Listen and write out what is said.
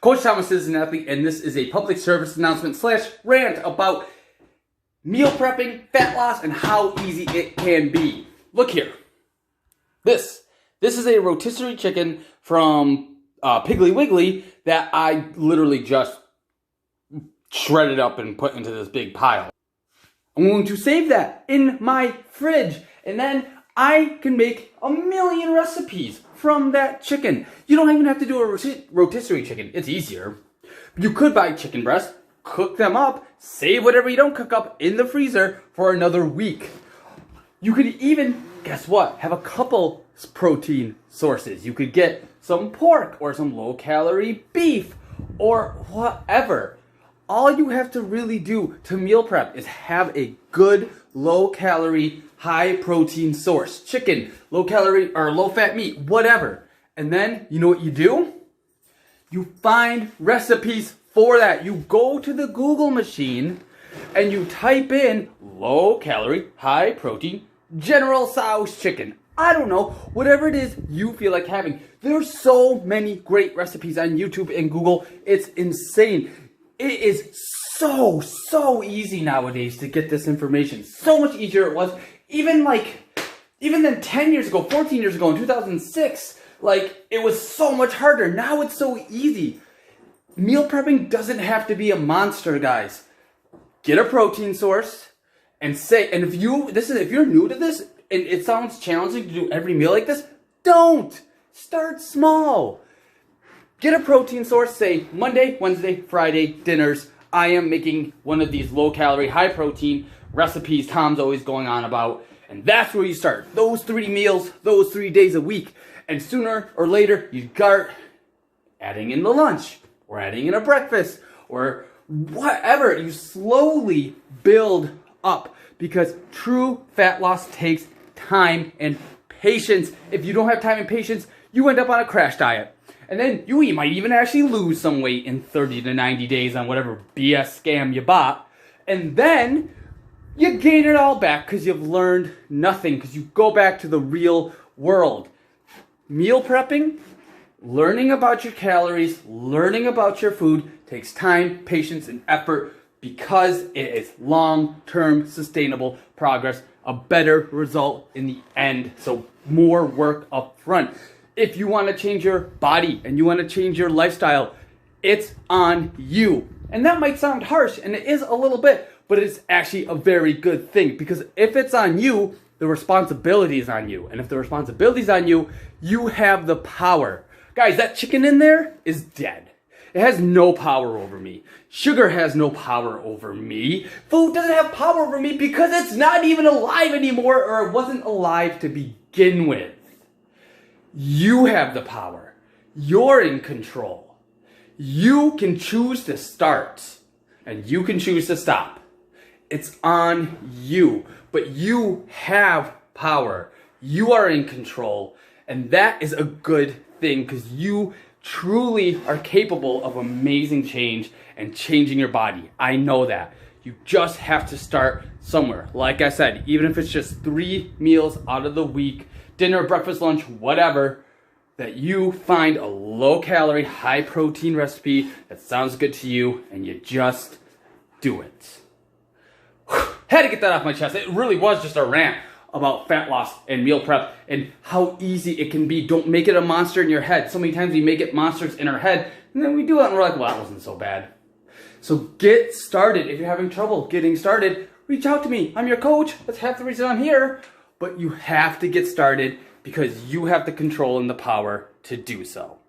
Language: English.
Coach Thomas is an athlete, and this is a public service announcement / rant about meal prepping, fat loss, and how easy it can be. Look here. This is a rotisserie chicken from Piggly Wiggly that I literally just shredded up and put into this big pile. I'm going to save that in my fridge, and then I can make a million recipes from that chicken. You don't even have to do a rotisserie chicken. It's easier. You could buy chicken breasts, cook them up, save whatever you don't cook up in the freezer for another week. You could even, guess what, have a couple protein sources. You could get some pork or some low-calorie beef or whatever. All you have to really do to meal prep is have a good low-calorie, high-protein source. Chicken, low-calorie or low-fat meat, whatever. And then, you know what you do? You find recipes for that. You go to the Google machine and you type in low-calorie, high-protein, General Tso's chicken. I don't know, whatever it is you feel like having. There's so many great recipes on YouTube and Google. It's insane. It is so easy nowadays to get this information. So much easier it was even than 10 years ago, 14 years ago in 2006. It was so much harder. Now it's so easy. Meal prepping doesn't have to be a monster, guys. Get a protein source and if you're new to this and it sounds challenging to do every meal like this, don't. Start small. Get a protein source, say Monday, Wednesday, Friday dinners. I am making one of these low-calorie, high-protein recipes Tom's always going on about. And that's where you start. Those 3 meals, those 3 days a week. And sooner or later, you start adding in the lunch, or adding in a breakfast, or whatever. You slowly build up. Because true fat loss takes time and patience. If you don't have time and patience, you end up on a crash diet. And then you might even actually lose some weight in 30 to 90 days on whatever BS scam you bought. And then you gain it all back because you've learned nothing. Because you go back to the real world. Meal prepping, learning about your calories, learning about your food takes time, patience, and effort because it is long-term sustainable progress. A better result in the end. So more work up front. If you want to change your body and you want to change your lifestyle, it's on you. And that might sound harsh, and it is a little bit, but it's actually a very good thing. Because if it's on you, the responsibility is on you. And if the responsibility is on you, you have the power. Guys, that chicken in there is dead. It has no power over me. Sugar has no power over me. Food doesn't have power over me because it's not even alive anymore, or it wasn't alive to begin with. You have the power. You're in control. You can choose to start and you can choose to stop. It's on you, but you have power. You are in control, and that is a good thing because you truly are capable of amazing change and changing your body. I know that. You just have to start somewhere. Like I said, even if it's just 3 meals out of the week, dinner, breakfast, lunch, whatever, that you find a low-calorie, high-protein recipe that sounds good to you, and you just do it. Had to get that off my chest. It really was just a rant about fat loss and meal prep and how easy it can be. Don't make it a monster in your head. So many times we make it monsters in our head, and then we do it, and we're like, well, that wasn't so bad. So get started. If you're having trouble getting started, reach out to me. I'm your coach. That's half the reason I'm here. But you have to get started because you have the control and the power to do so.